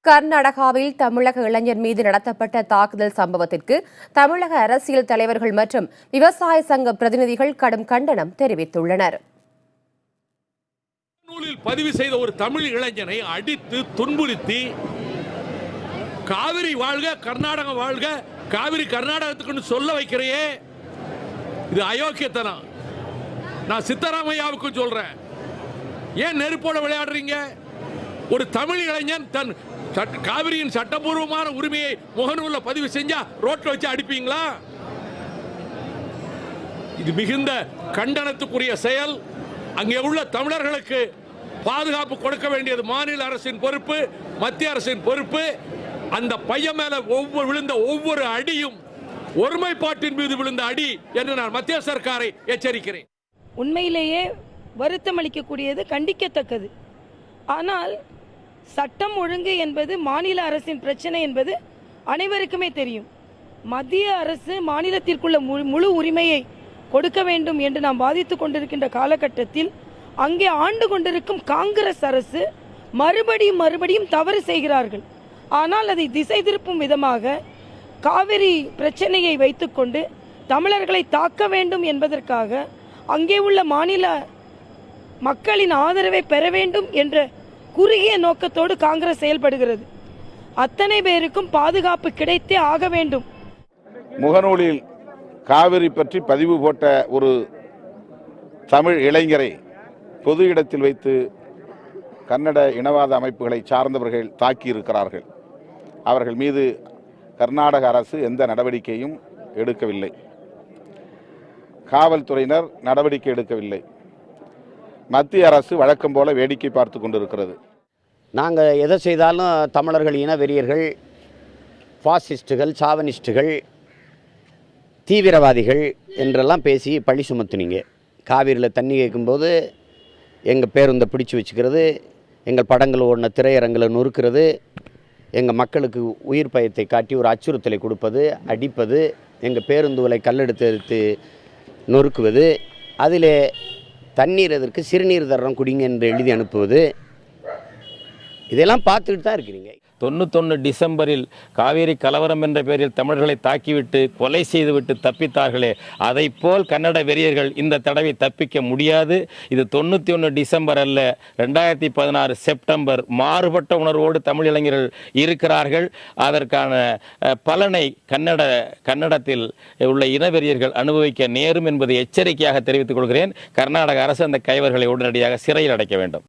கர்நாடகாவில் தமிழக இளைஞர் மீது நடத்தப்பட்ட தாக்குதல் சம்பவத்திற்கு தமிழக அரசியல் தலைவர்கள் மற்றும் விவசாய சங்க பிரதிநிதிகள் கடும் கண்டனம் தெரிவித்துள்ளனர். பதிவு செய்த ஒரு தமிழ் இளைஞனை அடித்து துன்புறுத்தி காவிரி வாழ்க கர்நாடகம் வாழ்க, காவிரி கர்நாடகத்துக்கு சொல்ல வைக்கிறையே, இது அயோக்கியத்தனம். நான் சித்தராமையாவுக்கு சொல்றேன், ஏன் நெருப்போட விளையாடுறீங்க? ஒரு தமிழ் இளைஞன் தன் காவிரியின் சட்டபூர்வமான உரிமையை முகநூல்ல பதிவு செஞ்சா ரோட்ல வச்சு அடிப்பீங்களா? இது மிகுந்த கண்டனத்துக்குரிய செயல். அங்கே உள்ள தமிழர்களுக்கு பாதுகாப்பு கொடுக்க வேண்டியது மாநில அரசின் பொறுப்பு, மத்திய அரசின் பொறுப்பு. அந்த பையன் மேல விழுந்த ஒவ்வொரு அடியும் ஒருமைப்பாட்டின் மீது விழுந்த அடி என்று நான் மத்திய சர்க்காரை எச்சரிக்கிறேன். உண்மையிலேயே வருத்தம் அளிக்கக்கூடியது, கண்டிக்கத்தக்கது. ஆனால் சட்டம் ஒழுங்கு என்பது மாநில அரசின் பிரச்சனை என்பது அனைவருக்குமே தெரியும். மத்திய அரசு மாநிலத்திற்குள்ள முழு உரிமையை கொடுக்க வேண்டும் என்று நாம் வாதித்துக் கொண்டிருக்கின்ற காலகட்டத்தில் அங்கே ஆண்டு கொண்டிருக்கும் காங்கிரஸ் அரசு மறுபடியும் தவறு செய்கிறார்கள். ஆனால் அதை திசை திருப்பும் விதமாக காவிரி பிரச்சனையை வைத்துக்கொண்டு தமிழர்களை தாக்க வேண்டும் என்பதற்காக அங்கே உள்ள மாநில மக்களின் ஆதரவை பெற வேண்டும் என்ற குறுகிய நோக்கத்தோடு காங்கிரஸ் செயல்படுகிறது. அத்தனை பேருக்கும் பாதுகாப்பு கிடைத்தே ஆக வேண்டும். முகநூலில் காவிரி பற்றி பதிவு போட்ட ஒரு தமிழ் இளைஞரை பொது இடத்தில் வைத்து கன்னட இனவாத அமைப்புகளை சார்ந்தவர்கள் தாக்கியிருக்கிறார்கள். அவர்கள் மீது கர்நாடக அரசு எந்த நடவடிக்கையும் எடுக்கவில்லை. காவல்துறையினர் நடவடிக்கை எடுக்கவில்லை. மத்திய அரசு வழக்கம் போல வேடிக்கை பார்த்து கொண்டிருக்கிறது. நாங்கள் எதை செய்தாலும் தமிழர்கள் இனவெறியர்கள், பாசிஸ்டுகள், சாவனிஸ்டுகள், தீவிரவாதிகள் என்றெல்லாம் பேசி பழி சுமத்துனீங்க. காவிரியில் தண்ணி கேட்கும்போது எங்கள் பேருந்தை பிடிச்சி வச்சுக்கிறது, எங்கள் படங்கள் ஓடின திரையரங்களை நொறுக்கிறது, எங்கள் மக்களுக்கு உயிர் பயத்தை காட்டி ஒரு அச்சுறுத்தலை கொடுப்பது, அடிப்பது, எங்கள் பேருந்துகளை கல்லெடுத்து நொறுக்குவது, அதிலே தண்ணீர் எதற்கு சிறுநீர் தர்றோம் குடிங்க என்று எழுதி அனுப்புவது, இதெல்லாம் பார்த்துக்கிட்டு தான் இருக்கிறீங்க. 91 டிசம்பரில் காவேரி கலவரம் என்ற பெயரில் தமிழர்களை தாக்கிவிட்டு கொலை செய்துவிட்டு தப்பித்தார்களே, அதை போல் கன்னட வெறியர்கள் இந்த தடவை தப்பிக்க முடியாது. இது 91 டிசம்பர் அல்ல, 2016 செப்டம்பர். மாறுபட்ட உணர்வோடு தமிழ் இளைஞர்கள் இருக்கிறார்கள். அதற்கான பலனை கன்னடத்தில் உள்ள இனவெறியர்கள் அனுபவிக்க நேரும் என்பதை எச்சரிக்கையாக தெரிவித்துக் கொள்கிறேன். கர்நாடக அரசு அந்த கைவர்களை உடனடியாக சிறையில் அடைக்க வேண்டும்.